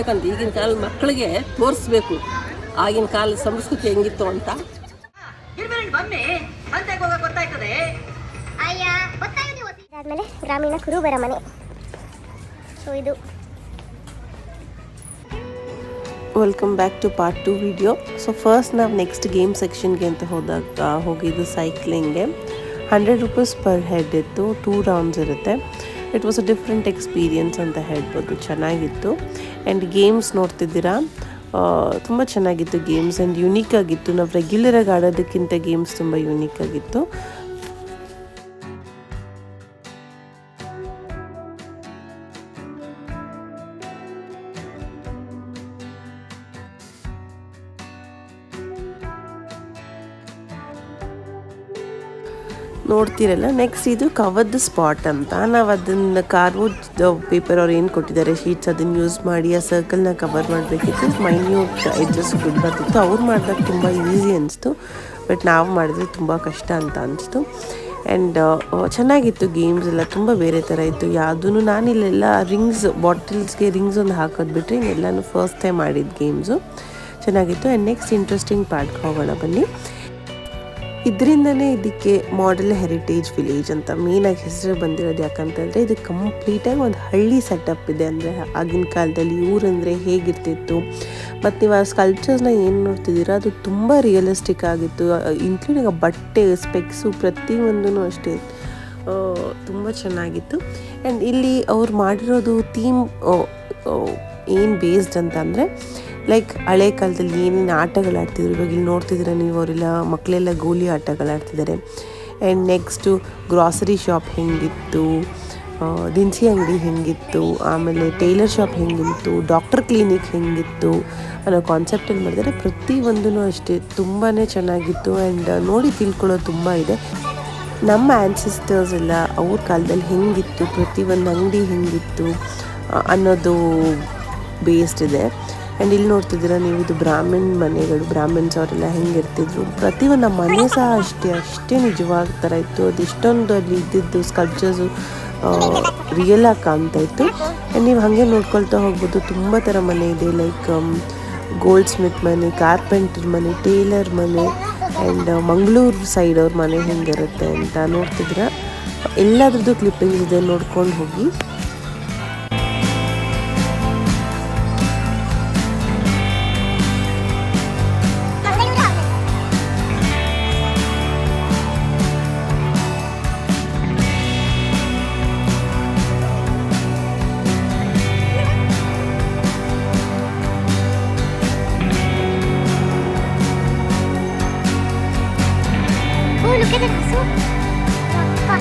ಯಾಕಂತ ಈಗಿನ ಕಾಲದ ಮಕ್ಕಳಿಗೆ ತೋರಿಸ್ಬೇಕು ಆಗಿನ ಕಾಲದ ಸಂಸ್ಕೃತಿ ಹೆಂಗಿತ್ತು ಅಂತ. ಆದ್ಮೇಲೆ ಗ್ರಾಮೀಣ ಕುರುಬರ ಮನೆ. ಸೊ ಇದು welcome back to part 2 video. So first ನಾವು ನೆಕ್ಸ್ಟ್ ಗೇಮ್ ಸೆಕ್ಷನ್ಗೆ ಅಂತ ಹೋಗಿದ್ದು ಸೈಕ್ಲಿಂಗ್ಗೆ. 100 ರೂಪೀಸ್ ಪರ್ ಹೆಡ್ ಇತ್ತು, 2 ರೌಂಡ್ಸ್ ಇರುತ್ತೆ. It was a different experience ಅಂತ ಹೇಳ್ಬೋದು, ಚೆನ್ನಾಗಿತ್ತು. ಆ್ಯಂಡ್ ಗೇಮ್ಸ್ ನೋಡ್ತಿದ್ದೀರಾ, ತುಂಬ ಚೆನ್ನಾಗಿತ್ತು ಗೇಮ್ಸ್. ಆ್ಯಂಡ್ ಯುನೀಕ್ ಆಗಿತ್ತು, ನಾವು ರೆಗ್ಯುಲರಾಗಿ ಆಡೋದಕ್ಕಿಂತ ಗೇಮ್ಸ್ ತುಂಬ ಯುನೀಕ್ ಆಗಿತ್ತು. ನೋಡ್ತಿರಲ್ಲ, ನೆಕ್ಸ್ಟ್ ಇದು ಕವರ್ಡ್ ಸ್ಪಾಟ್ ಅಂತ. ನಾವು ಅದನ್ನು ಕಾರ್ಬೋರ್ಡ್ ಪೇಪರ್ ಅವ್ರು ಏನು ಕೊಟ್ಟಿದ್ದಾರೆ ಶೀಟ್ಸ್, ಅದನ್ನು ಯೂಸ್ ಮಾಡಿ ಆ ಸರ್ಕಲ್ನ ಕವರ್ ಮಾಡಬೇಕಿತ್ತು. ಮೈನ್ಯೂಟ್ ಎಡ್ಜಸ್ ಬರ್ತಿತ್ತು. ಅವ್ರು ಮಾಡಿದಾಗ ತುಂಬ ಈಸಿ ಅನಿಸ್ತು, ಬಟ್ ನಾವು ಮಾಡಿದ್ರೆ ತುಂಬ ಕಷ್ಟ ಅಂತ ಅನಿಸ್ತು. ಆ್ಯಂಡ್ ಚೆನ್ನಾಗಿತ್ತು ಗೇಮ್ಸ್ ಎಲ್ಲ, ತುಂಬ ಬೇರೆ ಥರ ಇತ್ತು. ಯಾವುದೂ ನಾನಿಲ್ಲೆಲ್ಲ ರಿಂಗ್ಸ್, ಬಾಟಲ್ಸ್ಗೆ ರಿಂಗ್ಸ್ ಒಂದು ಹಾಕೋದು ಬಿಟ್ಟರೆ ಇನ್ನೆಲ್ಲನೂ ಫಸ್ಟ್ ಟೈಮ್ ಮಾಡಿದ್ದು ಗೇಮ್ಸು. ಚೆನ್ನಾಗಿತ್ತು. ಆ್ಯಂಡ್ ನೆಕ್ಸ್ಟ್ ಇಂಟ್ರೆಸ್ಟಿಂಗ್ ಪಾರ್ಟ್ಗೆ ಹೋಗೋಣ ಬನ್ನಿ. ಇದರಿಂದನೇ ಇದಕ್ಕೆ ಮಾಡೆಲ್ ಹೆರಿಟೇಜ್ ವಿಲೇಜ್ ಅಂತ ಮೇನಾಗಿ ಹೆಸರು ಬಂದಿರೋದು. ಯಾಕಂತಂದರೆ ಇದು ಕಂಪ್ಲೀಟಾಗಿ ಒಂದು ಹಳ್ಳಿ ಸೆಟಪ್ ಇದೆ. ಅಂದರೆ ಆಗಿನ ಕಾಲದಲ್ಲಿ ಊರಂದರೆ ಹೇಗಿರ್ತಿತ್ತು, ಮತ್ತು ನೀವು ಆ ಸ್ಕಲ್ಪ್ಚರ್ಸ್ನ ಏನು ನೋಡ್ತಿದ್ದೀರಾ ಅದು ತುಂಬ ರಿಯಲಿಸ್ಟಿಕ್ ಆಗಿತ್ತು. ಇನ್ಕ್ಲೂಡಿಂಗ್ ಬಟ್ಟೆ, ಸ್ಪೆಕ್ಸು, ಪ್ರತಿಯೊಂದೂ ಅಷ್ಟೇ ತುಂಬ ಚೆನ್ನಾಗಿತ್ತು. ಆ್ಯಂಡ್ ಇಲ್ಲಿ ಅವ್ರು ಮಾಡಿರೋದು ಥೀಮ್ ಏನು ಬೇಸ್ಡ್ ಅಂತ ಅಂದರೆ ಲೈಕ್ ಹಳೆ ಕಾಲದಲ್ಲಿ ಏನೇನು ಆಟಗಳಾಡ್ತಿದ್ರು, ಇವಾಗ ಇಲ್ಲಿ ನೋಡ್ತಿದ್ರೆ ನೀವು, ಅವರೆಲ್ಲ ಮಕ್ಕಳೆಲ್ಲ ಗೋಲಿ ಆಟಗಳಾಡ್ತಿದ್ದಾರೆ. ಆ್ಯಂಡ್ ನೆಕ್ಸ್ಟು ಗ್ರಾಸರಿ ಶಾಪ್ ಹೆಂಗಿತ್ತು, ದಿನಸಿ ಅಂಗಡಿ ಹೆಂಗಿತ್ತು, ಆಮೇಲೆ ಟೈಲರ್ ಶಾಪ್ ಹೆಂಗಿತ್ತು, ಡಾಕ್ಟರ್ ಕ್ಲಿನಿಕ್ ಹೆಂಗಿತ್ತು ಅನ್ನೋ ಕಾನ್ಸೆಪ್ಟಲ್ಲಿ ಮಾಡಿದರೆ ಪ್ರತಿಯೊಂದೂ ಅಷ್ಟೇ ತುಂಬಾ ಚೆನ್ನಾಗಿತ್ತು. ಆ್ಯಂಡ್ ನೋಡಿ ತಿಳ್ಕೊಳ್ಳೋದು ತುಂಬ ಇದೆ. ನಮ್ಮ ಆ್ಯನ್ಸಿಸ್ಟರ್ಸ್ ಎಲ್ಲ ಅವ್ರ ಕಾಲದಲ್ಲಿ ಹೆಂಗಿತ್ತು, ಪ್ರತಿಯೊಂದು ಅಂಗಡಿ ಹೆಂಗಿತ್ತು ಅನ್ನೋದು ಬೇಸ್ಡ್ ಇದೆ. ಆ್ಯಂಡ್ ಇಲ್ಲಿ ನೋಡ್ತಿದ್ದೀರಾ ನೀವು, ಇದು ಬ್ರಾಹ್ಮಣ್ ಮನೆಗಳು, ಬ್ರಾಹ್ಮಣ್ಸ್ ಅವರೆಲ್ಲ ಹೆಂಗಿರ್ತಿದ್ರು. ಪ್ರತಿಯೊಂದು ನಮ್ಮ ಮನೆ ಸಹ ಅಷ್ಟೇ ನಿಜವಾದ ಥರ ಇತ್ತು. ಅದು ಇಷ್ಟೊಂದು ಅಲ್ಲಿ ಇದ್ದಿದ್ದು ಸ್ಕಲ್ಪ್ಚರ್ಸು ರಿಯಲ್ ಆಗಿ ಕಾಣ್ತಾ ಇತ್ತು. ಆ್ಯಂಡ್ ನೀವು ಹಾಗೆ ನೋಡ್ಕೊಳ್ತಾ ಹೋಗ್ಬೋದು, ತುಂಬ ಥರ ಮನೆ ಇದೆ. ಲೈಕ್ ಗೋಲ್ಡ್ ಸ್ಮಿತ್ ಮನೆ, ಕಾರ್ಪೆಂಟರ್ ಮನೆ, ಟೇಲರ್ ಮನೆ, ಆ್ಯಂಡ್ ಮಂಗಳೂರು ಸೈಡ್ ಅವ್ರ ಮನೆ ಹೆಂಗಿರುತ್ತೆ ಅಂತ ನೋಡ್ತಿದ್ರೆ ಎಲ್ಲದ್ರದ್ದು ಕ್ಲಿಪ್ಪಿಂಗ್ಸ್ ಇದೆ, ನೋಡ್ಕೊಂಡು ಹೋಗಿ. look at the castle. Fun.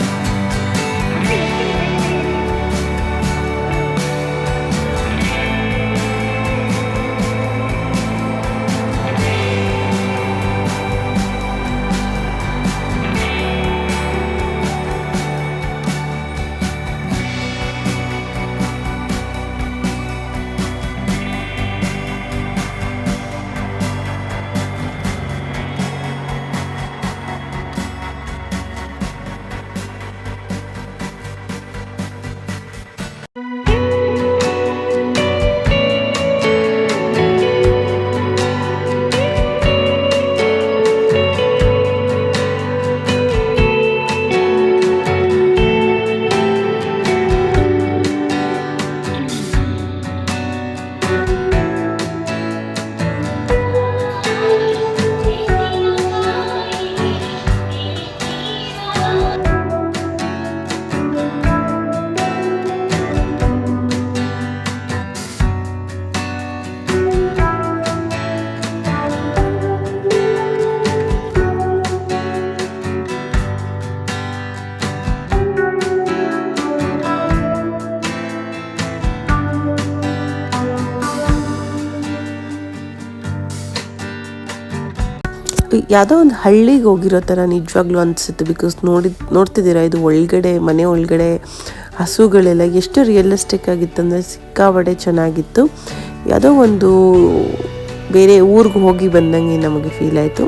ಯಾವುದೋ ಒಂದು ಹಳ್ಳಿಗೆ ಹೋಗಿರೋ ಥರ ನಿಜವಾಗ್ಲೂ ಅನಿಸುತ್ತೆ. ಬಿಕಾಸ್ ನೋಡ್ತಿದ್ದೀರಾ, ಇದು ಒಳಗಡೆ, ಮನೆ ಒಳಗಡೆ ಹಸುಗಳೆಲ್ಲ ಎಷ್ಟು ರಿಯಲಿಸ್ಟಿಕ್ ಆಗಿತ್ತಂದರೆ ಸಿಕ್ಕಾಬಡೆ ಚೆನ್ನಾಗಿತ್ತು. ಯಾವುದೋ ಒಂದು ಬೇರೆ ಊರಿಗೆ ಹೋಗಿ ಬಂದಂಗೆ ನಮಗೆ ಫೀಲ್ ಆಯಿತು.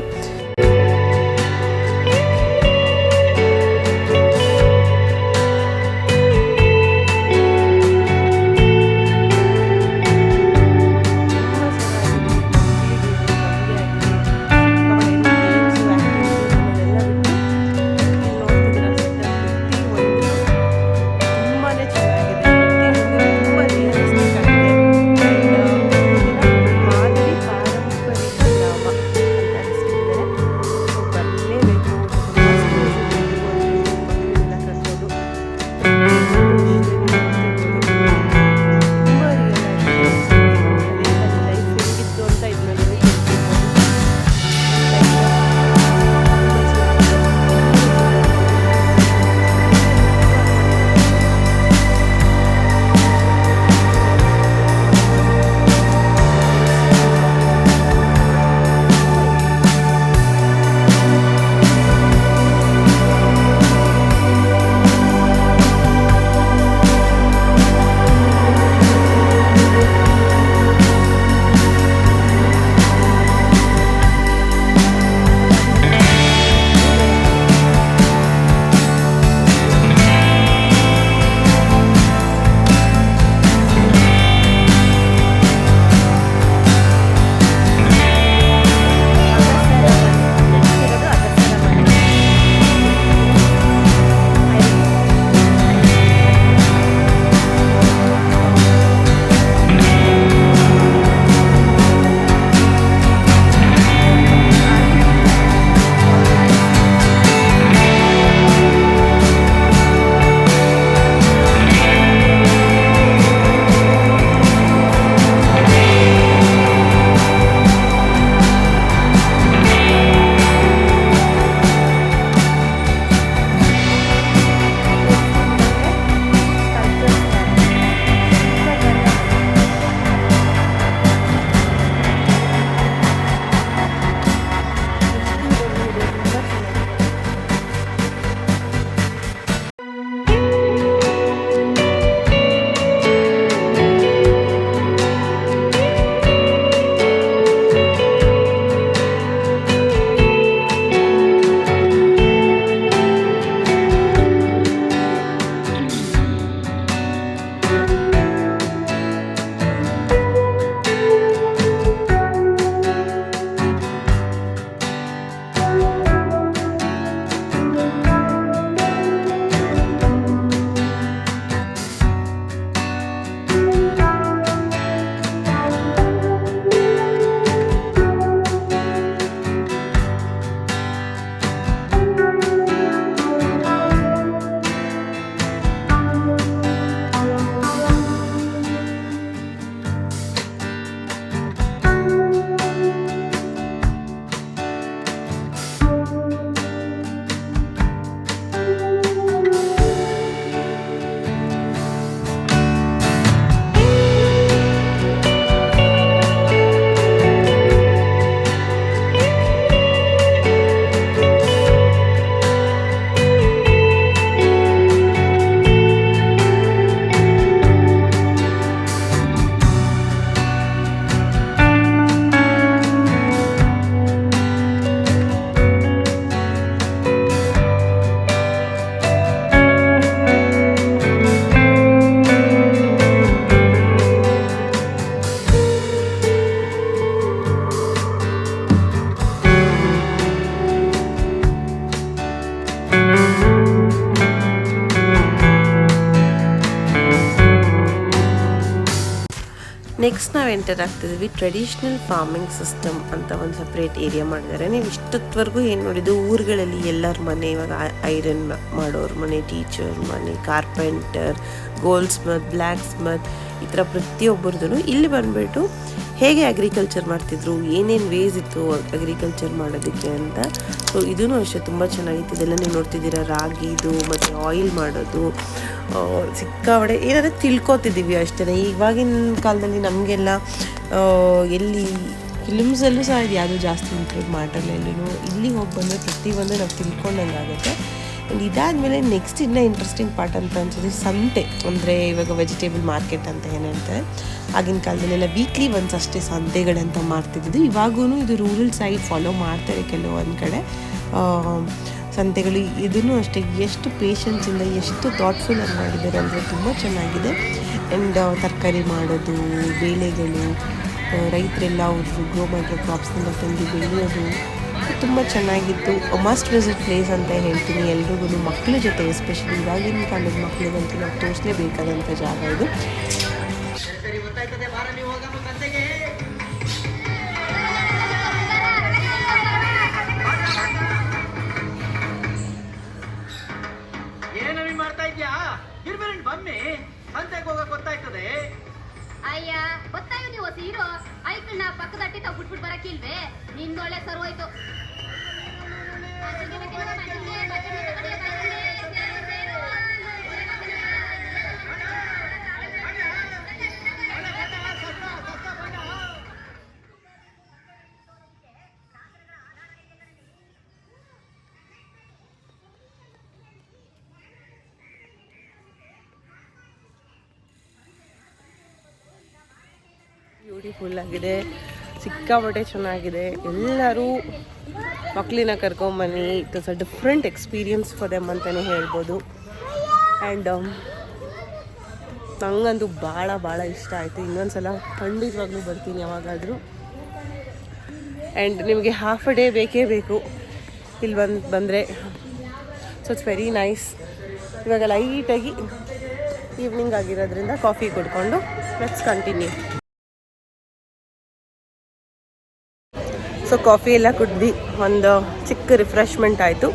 ನೆಕ್ಸ್ಟ್ ನಾವು ಎಂಟರ್ ಆಗ್ತಿದ್ವಿ ಟ್ರೆಡಿಷ್ನಲ್ ಫಾರ್ಮಿಂಗ್ ಸಿಸ್ಟಮ್ ಅಂತ ಒಂದು ಸಪ್ರೇಟ್ ಏರಿಯಾ ಮಾಡಿದ್ದಾರೆ. ನೀವು ಇಷ್ಟೊತ್ತವರೆಗೂ ಏನು ನೋಡಿದ್ದು ಊರುಗಳಲ್ಲಿ ಎಲ್ಲರ ಮನೆ, ಇವಾಗ ಐರನ್ ಮಾಡೋರ ಮನೆ, ಟೀಚರ್ ಮನೆ, carpenter, gold Smith, black Smith, ಈ ಥರ ಪ್ರತಿಯೊಬ್ಬರದ್ದು ಇಲ್ಲಿ ಬಂದುಬಿಟ್ಟು ಹೇಗೆ ಅಗ್ರಿಕಲ್ಚರ್ ಮಾಡ್ತಿದ್ರು, ಏನೇನು ವೇಸ್ ಇತ್ತು ಅಗ್ರಿಕಲ್ಚರ್ ಮಾಡೋದಕ್ಕೆ ಅಂತ. ಸೊ ಇದೂ ಅಷ್ಟೇ ತುಂಬ ಚೆನ್ನಾಗಿತ್ತು. ಇದೆಲ್ಲ ನೀವು ನೋಡ್ತಿದ್ದೀರಾ, ರಾಗಿದು ಮತ್ತು ಆಯಿಲ್ ಮಾಡೋದು ಸಿಕ್ಕಾಬಡೆ ಏನಾದರೂ ತಿಳ್ಕೊತಿದ್ದೀವಿ ಅಷ್ಟೇ. ಇವಾಗಿನ ಕಾಲದಲ್ಲಿ ನಮಗೆಲ್ಲ ಎಲ್ಲಿ ಫಿಲ್ಮ್ಸಲ್ಲೂ ಸಹ ಇದು ಯಾವುದೂ ಜಾಸ್ತಿ ಇಂಕ್ಲೂಡ್ ಮಾಡಲ್ಲ. ಇಲ್ಲಿ ಹೋಗಿ ಬಂದರೆ ಪ್ರತಿಯೊಂದು ನಾವು ತಿಳ್ಕೊಂಡಂಗೆ ಆಗುತ್ತೆ. ಆ್ಯಂಡ್ ಇದಾದಮೇಲೆ ನೆಕ್ಸ್ಟ್ ಇನ್ನೂ ಇಂಟ್ರೆಸ್ಟಿಂಗ್ ಪಾರ್ಟ್ ಅಂತ ಅನ್ಸೋದು ಸಂತೆ, ಅಂದರೆ ಇವಾಗ ವೆಜಿಟೇಬಲ್ ಮಾರ್ಕೆಟ್ ಅಂತ ಏನು ಹೇಳ್ತಾರೆ. ಆಗಿನ ಕಾಲದಲ್ಲೆಲ್ಲ ವೀಕ್ಲಿ ಒನ್ಸ್ ಅಷ್ಟೇ ಸಂತೆಗಳಂತ ಮಾಡ್ತಿದ್ದು. ಇವಾಗೂ ಇದು ರೂರಲ್ ಸೈಡ್ ಫಾಲೋ ಮಾಡ್ತಾರೆ ಕೆಲವೊಂದು ಕಡೆ ಸಂತೆಗಳು. ಇದೂ ಅಷ್ಟೇ ಎಷ್ಟು ಪೇಷನ್ಸಿಂದ ಎಷ್ಟು ಥಾಟ್ಫುಲ್ಲಾಗಿ ಮಾಡಿದ್ದಾರೆ ಅಂದರೆ ತುಂಬ ಚೆನ್ನಾಗಿದೆ. ಆ್ಯಂಡ್ ತರಕಾರಿ ಮಾಡೋದು, ಬೇಳೆಗಳು, ರೈತರೆಲ್ಲ ಅವರು ಗ್ರೋ ಮಾಡಿರೋ ಕ್ರಾಪ್ಸ್ನೆಲ್ಲ ತಂದು ಬೆಳೆಯೋದು ತುಂಬ ಚೆನ್ನಾಗಿತ್ತು. ಮಸ್ಟ್ ವಿಸಿಟ್ ಪ್ಲೇಸ್ ಅಂತ ಹೇಳ್ತೀನಿ ಎಲ್ರಿಗೂ, ಮಕ್ಕಳ ಜೊತೆ ಎಸ್ಪೆಷಲಿ ಇವಾಗಿನ ಕಾಲದ ಮಕ್ಕಳಿಗಂತೂ ನಾವು ತೋರಿಸಲೇಬೇಕಾದಂಥ ಜಾಗ ಇದು. ಏನವಿ ಮಾಡ್ತಾ ಇದ್ಯಾ? ಗಿರ್ಬಿರನ್ ಬಮ್ಮಿ ಸಂತೆಗೆ ಹೋಗಕ್ ಗೊತ್ತಾಯ್ತದೆ. ಅಯ್ಯ ಗೊತ್ತಾಯು ನೀವು ಸೀರೋ ಐಕಣ್ಣ ಪಕ್ಕದ ಅಟ್ಟಿ ತಾವು ಬಿಟ್ಬಿಟ್ಟು ಬರಕ್ಕಿಲ್ವೇ? ನಿಂದೊಳ್ಳೆ ಸರ್ವೋಯ್ತು. ಬ್ಯೂಟಿಫುಲ್ ಆಗಿದೆ, ಸಿಕ್ಕಾಪಟ್ಟೆ ಚೆನ್ನಾಗಿದೆ. ಎಲ್ಲರೂ ಮಕ್ಕಳನ್ನ ಕರ್ಕೊಂಬನ್ನಿ. It is a different experience for them ಅಂತಲೇ ಹೇಳ್ಬೋದು. ಆ್ಯಂಡ್ ನಂಗಂತೂ ಭಾಳ ಇಷ್ಟ ಆಯಿತು. ಇನ್ನೊಂದು ಸಲ ಖಂಡಿತವಾಗ್ಲೂ ಬರ್ತೀನಿ ಯಾವಾಗಾದರೂ. ಆ್ಯಂಡ್ ನಿಮಗೆ ಹಾಫ್ ಅ ಡೇ ಬೇಕೇ ಬೇಕು ಇಲ್ಲಿ ಬಂದರೆ. So it's very nice. ಇವಾಗ ಲೈಟಾಗಿ ಈವ್ನಿಂಗ್ ಆಗಿರೋದ್ರಿಂದ ಕಾಫಿ ಕುಡ್ಕೊಂಡು ಲೆಟ್ಸ್ ಕಂಟಿನ್ಯೂ. ಸೊ ಕಾಫಿ ಎಲ್ಲ ಕುಡಿದ್ವಿ, ಒಂದು ಚಿಕ್ಕ ರಿಫ್ರೆಶ್ಮೆಂಟ್ ಆಯಿತು.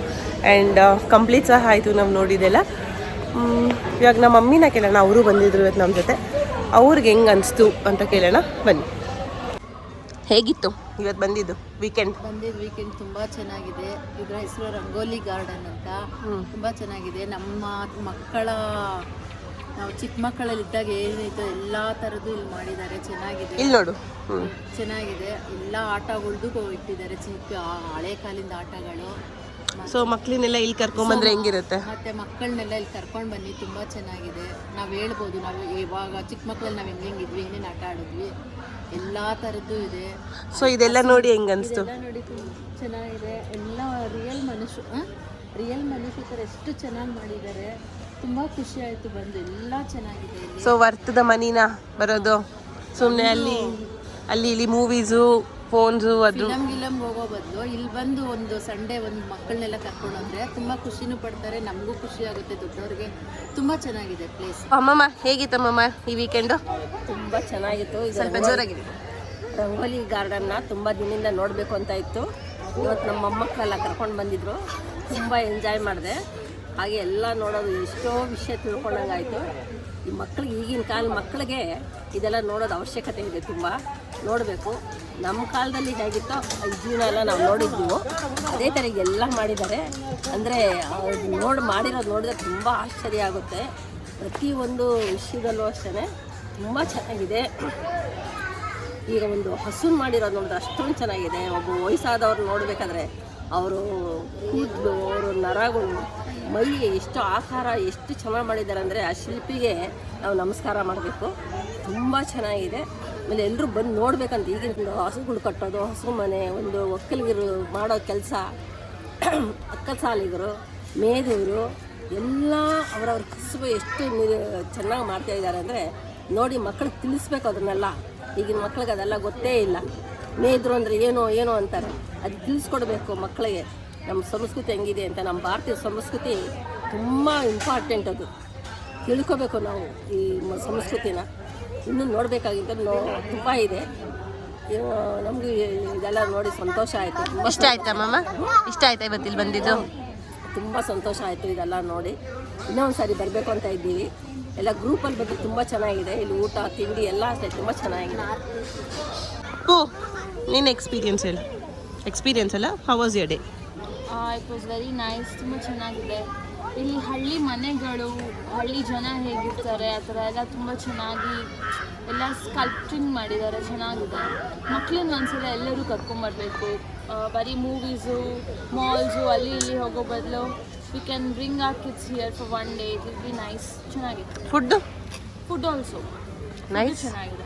ಆ್ಯಂಡ್ ಕಂಪ್ಲೀಟ್ ಸಹ ಆಯಿತು ನಾವು ನೋಡಿದ್ದೆಲ್ಲ. ಇವಾಗ ನಮ್ಮ ಮಮ್ಮಿನ ಕೇಳೋಣ, ಅವರು ಬಂದಿದ್ರು ಇವತ್ತು ನಮ್ಮ ಜೊತೆ. ಅವ್ರಿಗೆ ಹೆಂಗೆ ಅನಿಸ್ತು ಅಂತ ಕೇಳೋಣ ಬನ್ನಿ. ಹೇಗಿತ್ತು ಇವತ್ತು ಬಂದಿದ್ದು ವೀಕೆಂಡ್? ವೀಕೆಂಡ್ ತುಂಬ ಚೆನ್ನಾಗಿದೆ. ಇದರ ಹೆಸರು ರಂಗೋಲಿ ಗಾರ್ಡನ್ ಅಂತ. ತುಂಬ ಚೆನ್ನಾಗಿದೆ. ನಮ್ಮ ಮಕ್ಕಳ ನಾವು ಚಿಕ್ಕ ಮಕ್ಕಳಲ್ಲಿದ್ದಾಗ ಏನಿತ್ತು ಎಲ್ಲ ಥರದ್ದು ಇಲ್ಲಿ ಮಾಡಿದ್ದಾರೆ. ಚೆನ್ನಾಗಿದೆ. ಇಲ್ಲಿ ನೋಡು, ಚೆನ್ನಾಗಿದೆ. ಎಲ್ಲ ಆಟಗಳ್ದು ಇಟ್ಟಿದ್ದಾರೆ, ಚಿಕ್ಕ ಹಳೆ ಕಾಲಿಂದ ಆಟಗಳು. ಸೊ ಮಕ್ಕಳನ್ನೆಲ್ಲ ಇಲ್ಲಿ ಕರ್ಕೊಂಡ್ಬಂದ್ರೆ ಹೆಂಗಿರುತ್ತೆ? ಮತ್ತೆ ಮಕ್ಕಳನ್ನೆಲ್ಲ ಇಲ್ಲಿ ಕರ್ಕೊಂಡು ಬನ್ನಿ, ತುಂಬ ಚೆನ್ನಾಗಿದೆ. ನಾವು ಹೇಳ್ಬೋದು, ನಾವು ಇವಾಗ ಚಿಕ್ಕ ಮಕ್ಕಳಲ್ಲಿ ನಾವು ಹೆಂಗಿದ್ವಿ, ಏನೇನು ಆಟ ಆಡಿದ್ವಿ, ಎಲ್ಲ ಥರದ್ದು ಇದೆ. ಸೊ ಇದೆಲ್ಲ ನೋಡಿ ಹೆಂಗೆ ಅನಿಸ್ತು? ಎಲ್ಲ ನೋಡಿ ಚೆನ್ನಾಗಿದೆ. ಎಲ್ಲ ರಿಯಲ್ ಮನುಷ್ಯ ಥರ ಎಷ್ಟು ಚೆನ್ನಾಗಿ ಮಾಡಿದ್ದಾರೆ. ತುಂಬ ಖುಷಿ ಆಯಿತು ಬಂದು. ಎಲ್ಲ ಚೆನ್ನಾಗಿದೆ. ಸೊ ವರ್ತದ ಮನಿನ ಬರೋದು ಸುಮ್ಮನೆ ಅಲ್ಲಿ ಇಲ್ಲಿ ಮೂವೀಸು, ಫೋನ್ಸು, ಅದು ಫಿಲಮ್ಗೆ ಹೋಗೋ ಬದಲು ಇಲ್ಲಿ ಬಂದು ಒಂದು ಸಂಡೇ ಒಂದು ಮಕ್ಕಳನ್ನೆಲ್ಲ ಕರ್ಕೊಂಡು ಹೋದ್ರೆ ತುಂಬ ಖುಷಿನೂ ಪಡ್ತಾರೆ, ನಮಗೂ ಖುಷಿ ಆಗುತ್ತೆ, ದೊಡ್ಡವ್ರಿಗೆ. ತುಂಬ ಚೆನ್ನಾಗಿದೆ ಪ್ಲೇಸ್. ಅಮ್ಮಮ್ಮ ಹೇಗಿತ್ತಮ್ಮಮ್ಮ ಈ ವೀಕೆಂಡು? ತುಂಬ ಚೆನ್ನಾಗಿತ್ತು. ಸ್ವಲ್ಪ ಜೋರಾಗಿದೆ. ರಂಗೋಲಿ ಗಾರ್ಡನ್ನ ತುಂಬ ದಿನದಿಂದ ನೋಡಬೇಕು ಅಂತ ಇತ್ತು. ಇವತ್ತು ನಮ್ಮ ಮೊಮ್ಮಕ್ಕಳೆಲ್ಲ ಕರ್ಕೊಂಡು ಬಂದಿದ್ರು, ತುಂಬ ಎಂಜಾಯ್ ಮಾಡಿದೆ. ಹಾಗೆ ಎಲ್ಲ ನೋಡೋದು, ಎಷ್ಟೋ ವಿಷಯ ತಿಳ್ಕೊಂಡಂಗಾಯಿತು. ಈ ಮಕ್ಕಳಿಗೆ, ಈಗಿನ ಕಾಲ ಮಕ್ಕಳಿಗೆ ಇದೆಲ್ಲ ನೋಡೋದು ಅವಶ್ಯಕತೆ ಇದೆ, ತುಂಬ ನೋಡಬೇಕು. ನಮ್ಮ ಕಾಲದಲ್ಲಿ ಹೇಗಿತ್ತೋ ಈ ಜೀವನ ಎಲ್ಲ ನಾವು ನೋಡಿದ್ದೀವೋ ಅದೇ ಥರ ಎಲ್ಲ ಮಾಡಿದ್ದಾರೆ. ಅಂದರೆ ಮಾಡಿರೋದು ನೋಡಿದ್ರೆ ತುಂಬ ಆಶ್ಚರ್ಯ ಆಗುತ್ತೆ. ಪ್ರತಿಯೊಂದು ವಿಷಯದಲ್ಲೂ ಅಷ್ಟೇ ತುಂಬ ಚೆನ್ನಾಗಿದೆ. ಈಗ ಒಂದು ಹಸುನ ಮಾಡಿರೋದು ನೋಡಿದ್ರೆ ಅಷ್ಟೊಂದು ಚೆನ್ನಾಗಿದೆ. ಒಬ್ಬ ವಯಸ್ಸಾದವ್ರು ನೋಡಬೇಕಾದ್ರೆ ಅವರು ಕೂದಲು, ಅವರು ನರಗಳು, ಮೈ ಎಷ್ಟು ಆಕಾರ ಎಷ್ಟು ಚೆನ್ನಾಗಿ ಮಾಡಿದ್ದಾರೆ ಅಂದರೆ ಆ ಶಿಲ್ಪಿಗೆ ನಾವು ನಮಸ್ಕಾರ ಮಾಡಬೇಕು. ತುಂಬ ಚೆನ್ನಾಗಿದೆ. ಆಮೇಲೆ ಎಲ್ಲರೂ ಬಂದು ನೋಡಬೇಕಂತ. ಈಗಿನ ಹಸುಗಳು ಕಟ್ಟೋದು, ಹಸು ಮನೆ, ಒಂದು ಒಕ್ಕಲಿಗರು ಮಾಡೋ ಕೆಲಸ, ಅಕ್ಕಸಾಲಿಗರು, ಮೇದವರು ಎಲ್ಲ ಅವರವ್ರ ಕಸುಬು ಎಷ್ಟು ಚೆನ್ನಾಗಿ ಮಾಡ್ತಾಯಿದ್ದಾರೆ ಅಂದರೆ ನೋಡಿ ಮಕ್ಕಳಿಗೆ ತಿಳಿಸ್ಬೇಕು ಅದನ್ನೆಲ್ಲ. ಈಗಿನ ಮಕ್ಳಿಗೆ ಅದೆಲ್ಲ ಗೊತ್ತೇ ಇಲ್ಲ. ಮೇದ್ರು ಅಂದರೆ ಏನೋ ಅಂತಾರೆ. ಅದು ತಿಳಿಸ್ಕೊಡ್ಬೇಕು ಮಕ್ಕಳಿಗೆ, ನಮ್ಮ ಸಂಸ್ಕೃತಿ ಹೆಂಗಿದೆ ಅಂತ. ನಮ್ಮ ಭಾರತೀಯ ಸಂಸ್ಕೃತಿ ತುಂಬ ಇಂಪಾರ್ಟೆಂಟ್, ಅದು ತಿಳ್ಕೊಬೇಕು ನಾವು ಈ ಸಂಸ್ಕೃತಿನ. ಇನ್ನೂ ನೋಡಬೇಕಾಗಿದ್ದು ತುಂಬ ಇದೆ. ನಮಗೂ ಇದೆಲ್ಲ ನೋಡಿ ಸಂತೋಷ ಆಯಿತು. ತುಂಬ ಇಷ್ಟ ಆಯ್ತಾ ಮಾಮ? ಇಷ್ಟ ಆಯ್ತಾ ಇವತ್ತು ಇಲ್ಲಿ ಬಂದಿದ್ದು? ತುಂಬ ಸಂತೋಷ ಆಯಿತು ಇದೆಲ್ಲ ನೋಡಿ. ಇನ್ನೊಂದು ಸಾರಿ ಬರಬೇಕು ಅಂತ ಇದ್ದೀವಿ. ಎಲ್ಲ ಗ್ರೂಪಲ್ಲಿ ಬಂದು ತುಂಬ ಚೆನ್ನಾಗಿದೆ. ಇಲ್ಲಿ ಊಟ ತಿಂಡಿ ಎಲ್ಲ ಅಷ್ಟೇ ತುಂಬ ಚೆನ್ನಾಗಿದೆ. ಓ, ನಿನ್ನ ಎಕ್ಸ್ಪೀರಿಯನ್ಸ್ ಹೇಳಿ. ಎಕ್ಸ್ಪೀರಿಯನ್ಸ್ ಅಲ್ಲ, how was your day? It was very nice. ತುಂಬ ಚೆನ್ನಾಗಿದೆ. ಇಲ್ಲಿ ಹಳ್ಳಿ ಮನೆಗಳು, ಹಳ್ಳಿ ಜನ ಹೇಗಿರ್ತಾರೆ ಆ ಥರ ಎಲ್ಲ ತುಂಬ ಚೆನ್ನಾಗಿ ಎಲ್ಲ ಸ್ಕಲ್ಪ್ಟಿಂಗ್ ಮಾಡಿದ್ದಾರೆ. ಚೆನ್ನಾಗಿದೆ. ಮಕ್ಕಳನ್ನ ಒಂದ್ಸಲ ಎಲ್ಲರೂ ಕರ್ಕೊಂಬರ್ಬೇಕು. ಬರೀ ಮೂವೀಸು, ಮಾಲ್ಸು ಅಲ್ಲಿ ಇಲ್ಲಿ ಹೋಗೋ ಬದಲು we can bring our kids here for one day. It will be nice. ಚೆನ್ನಾಗಿದೆ. ಫುಡ್ ಆಲ್ಸೋ ನೈಸ್, ಚೆನ್ನಾಗಿದೆ.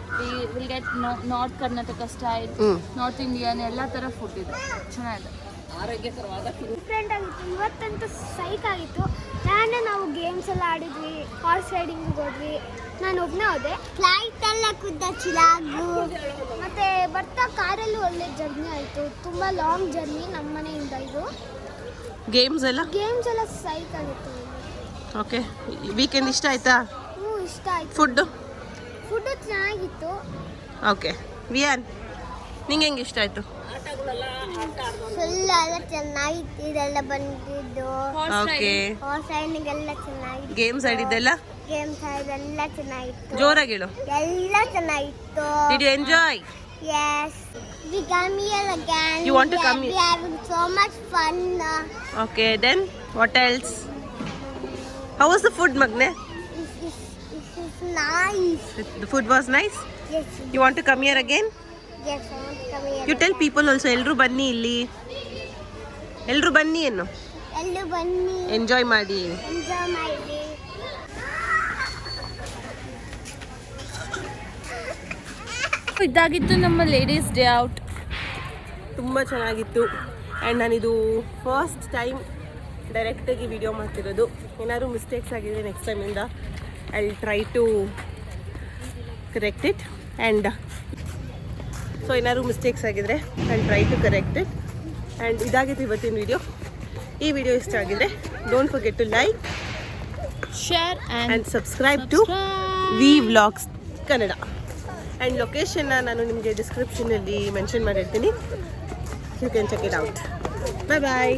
Will get north Karnataka style, north Indian ಎಲ್ಲ ಥರ ಫುಡ್ ಇದೆ. ಚೆನ್ನಾಗಿದೆ. ಆರೋಗ್ಯಕರವಾದ ಡಿಫ್ರೆಂಟ್ ಆಗಿತ್ತು. ಇವತ್ತಂತೂ ಸೈಕ್ ಆಗಿತ್ತು. ನಾವು ಗೇಮ್ಸ್ ಎಲ್ಲ ಆಡಿದ್ವಿ, ಹಾರ್ಸ್ ರೈಡಿಂಗ್ ಹೋದ್ವಿ. ನಾನು ಒಬ್ಬನೇ ಹೋದೆ. ಫ್ಲೈಟ್ ಎಲ್ಲ ಕುದ್ದಾಗು. ಮತ್ತು ಬರ್ತಾ ಕಾರಲ್ಲೂ ಒಳ್ಳೆ ಜರ್ನಿ ಆಯಿತು. ತುಂಬ ಲಾಂಗ್ ಜರ್ನಿ ನಮ್ಮ ಮನೆಯಿಂದ. ಇದು ಗೇಮ್ಸ್ ಎಲ್ಲ ಸೈಕ್ ಆಗಿತ್ತು. ಓಕೆ. ವೀಕೆಂಡ್ ಇಷ್ಟ ಆಯ್ತಾ? ಹ್ಞೂ, ಇಷ್ಟ ಆಯಿತು. ಫುಡ್ಡು ಚೆನ್ನಾಗಿತ್ತು. ಓಕೆ. ವಿಯಾನ್, ನಿಂಗೆ ಹೆಂಗೆ ಇಷ್ಟ ಆಯಿತು? ಫುಲ್ ಎಲ್ಲ ಚೆನ್ನಾಗಿತ್ತು. ಇದೆಲ್ಲ ಬಂದಿದ್ದು ಓಕೆ. ಹಾರ್ಸ್ ರೈಡಿಂಗ್ ಎಲ್ಲ ಚೆನ್ನಾಗಿತ್ತು. ಗೇಮ್ಸ್ ಆಡಿದ್ದೆಲ್ಲ ಗೇಮ್ಸ್ ಎಲ್ಲ ಚೆನ್ನಾಗಿತ್ತು. ಜೋರಾಗಿ ಹೇಳು. ಎಲ್ಲ ಚೆನ್ನಾಗಿತ್ತು. Did you enjoy? Yes, we come here again. You want to come We here? are having so much fun. Okay, then what else? How was the food, Magne? It's nice. The food was nice? Yes, You want to come here again? yes, I want to come here. You tell people also, ಎಲ್ರು ಬನ್ನಿ ಇಲ್ಲಿ. ಎಲ್ರು ಬನ್ನಿ ಏನು. ಎಲ್ಲರೂ ಬನ್ನಿ, enjoy ಮಾಡಿ. enjoy my day. ಇದಾಗಿತ್ತು ನಮ್ಮ ಲೇಡೀಸ್ ಡೇ ಔಟ್. ತುಂಬ ಚೆನ್ನಾಗಿತ್ತು. ಆ್ಯಂಡ್ ನಾನಿದು ಫಸ್ಟ್ ಟೈಮ್ ಡೈರೆಕ್ಟಾಗಿ ವಿಡಿಯೋ ಮಾಡ್ತಿರೋದು. ಏನಾದ್ರು ಮಿಸ್ಟೇಕ್ಸ್ ಆಗಿದೆ ನೆಕ್ಸ್ಟ್ ಟೈಮಿಂದ I will try to correct it. And so ಏನಾದ್ರು ಮಿಸ್ಟೇಕ್ಸ್ ಆಗಿದ್ರೆ I will try to correct it. And ಇದಾಗಿತ್ತು ಇವತ್ತಿನ ವಿಡಿಯೋ. ಈ ವಿಡಿಯೋ ಇಷ್ಟ ಆಗಿದ್ರೆ don't forget to like, share and subscribe to V vlogs Kannada. And ಲೊಕೇಶನ್ನ ನಾನು ನಿಮಗೆ ಡಿಸ್ಕ್ರಿಪ್ಷನಲ್ಲಿ ಮೆನ್ಷನ್ ಮಾಡಿರ್ತೀನಿ. You can check it out. Bye bye.